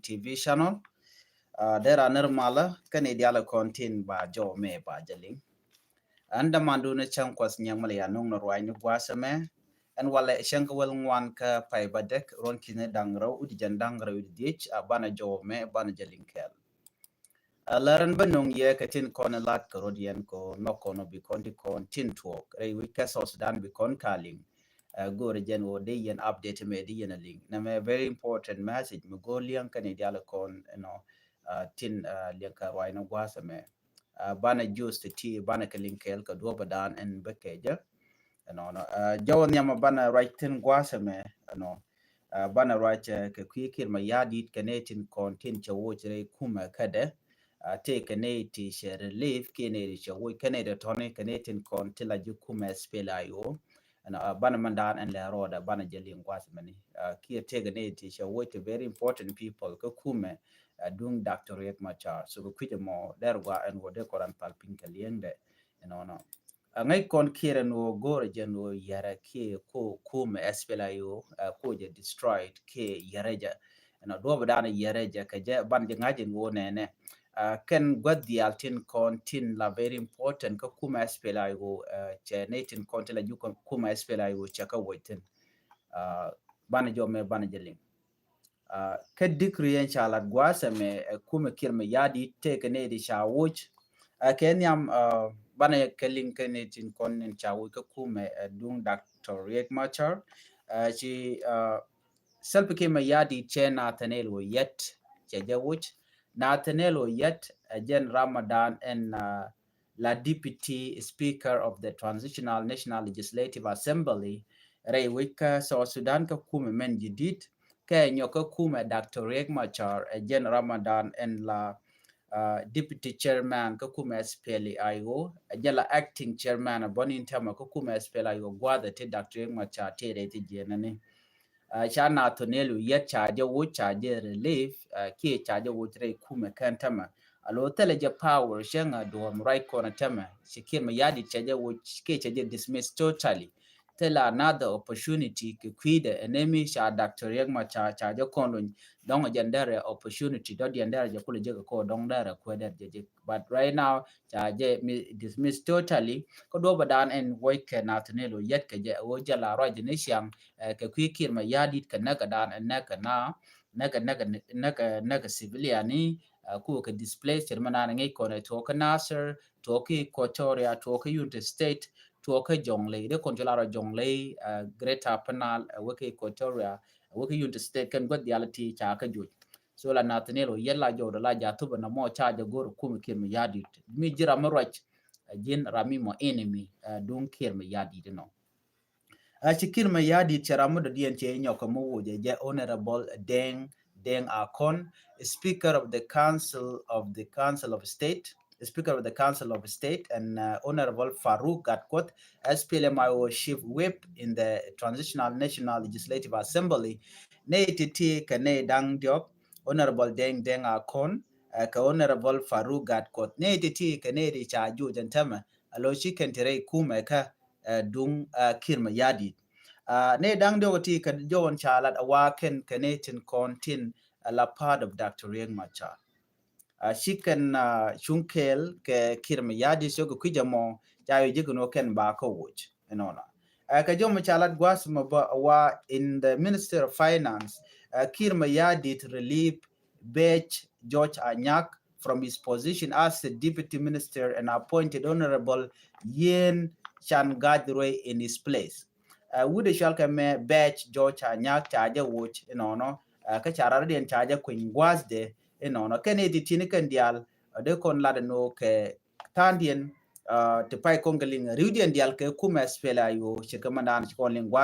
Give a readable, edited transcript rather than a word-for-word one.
TV channel. There are Nirmala, Canadiala contain by Joe May by Jaling. And the Manduna Chankwas Nyamali Anung Norwine Guasame, and while a Shankawell one ka pai badek, Ronkine Dangro, Udijan Dangra with ditch, a Bana Joe May, Bana Jaling Kel. Laran Banung ye katin konalat Karodian ko no kono be conti con tin talk, a week Sudan be con calling. Go regen wo day and update me di and a link. Na me very important message me go liang Canadian con tin lianka wine guasa me. Bana juice the tea bana kalinkel ka duoba dan and bekeja. Jawan yama bana right tin guasa me bana right ka kwikir ma yadit kanetin con tin chawochre kuma kade. Take a native share relief Kennedy show we Canada Tony Canadian con tilla jukuma spela yo and banamandan and la roda banajeli wasmani kia take a native show we very important people kume doing Dr. Riek Machar so we quit more there and what they call and palping kaliende no ngai kon kire no gore jeno yara ke ko kume spela yo ko je destroyed ke yareja and do dana yareja ka je ban je ngajin wo nene ken gwadi altin kontin la very important ka kuma spela yo che netin kontin la juko kuma spela yo chaka woiten bana jo me bana jeling ka dikri en chala gwasa me kuma kirme yadi take ne di shawuch ken yam bana kelin kenetin konin chawu ka kuma dung Dr. Riek Machar chi self kima yadi chena tanelo yet che jawuch Nathaniel yet Jen Ramadan and la Deputy Speaker of the Transitional National Legislative Assembly, Ray Wika, so Sudan ka kume men jidit, ke nyoka kume Dr. Riek Machar, Jen Ramadan and la Deputy Chairman ka kume SPLA IO, Jela Acting Chairman Bonin Tama ka kume SPLA IO, Guada te Dr. Riek Machar te rete jenani. Chana tonelu yet charge wo charge relief ki charge wo tre kume kantama alo teleja power shenga do right corner tema shikir ma yadi charge wo ke charge dismiss totally tell another opportunity ki kwide enemy sha Dr. Riek Machar charge kono dong jandere opportunity do jandere je kule je ko dong dare ko der je but right now charge dismiss totally ko do badan en work na tonelu yet ke je wo jala right ne sham ka kwikir ma yadit ka naga dan naga na naga civiliani ku ka displaced mana ngai ko to ka Nasser to ka Equatoria to ka United State to ka Jonglei de controller Jonglei Greater Penal ka Equatoria ka United State kan god reality cha ka ju so la natanelo yella jodo la ja tuba na mo cha ja gor ku kir ma yadit mi jira marwach jin rami mo enemy dun kir ma yadit no Chikir Mayadi Charamuda DNJ Nyokamu je Honorable Deng Akon, Speaker of the Council of State, Speaker of the Council of State, and Honorable Farouk Gatkot, SPLMIO Chief Whip in the Transitional National Legislative Assembly, Neiti Kane Dang Diop, Honorable Deng Akon, Honorable Farouk Gatkot, Neiti Kane Chaju Jantama, Aloshi Kentere Kumeka. Dung kirma yadi ne dang do ti ka jowan chalat awaken kanetin kontin la part of Dr. Riek Machar shikan shunkel ke kirma yadi so ko kujamo jayo jiguno ken ba ko wuch enona ka jom chalat gwasma ba wa in the Minister of Finance kirma yadi to relieve Bech George Anyak from his position as the Deputy Minister and appointed Honorable Yen Chan Gadre in his place. Would the shalka me batch George Anyak charger watch no Kacharadi and charger Queen was there Kennedy Tinikan Dial de con ladano ke Tandian to Pai Congaling Rudian Dial ke Kuma Spela you Chikamandan calling was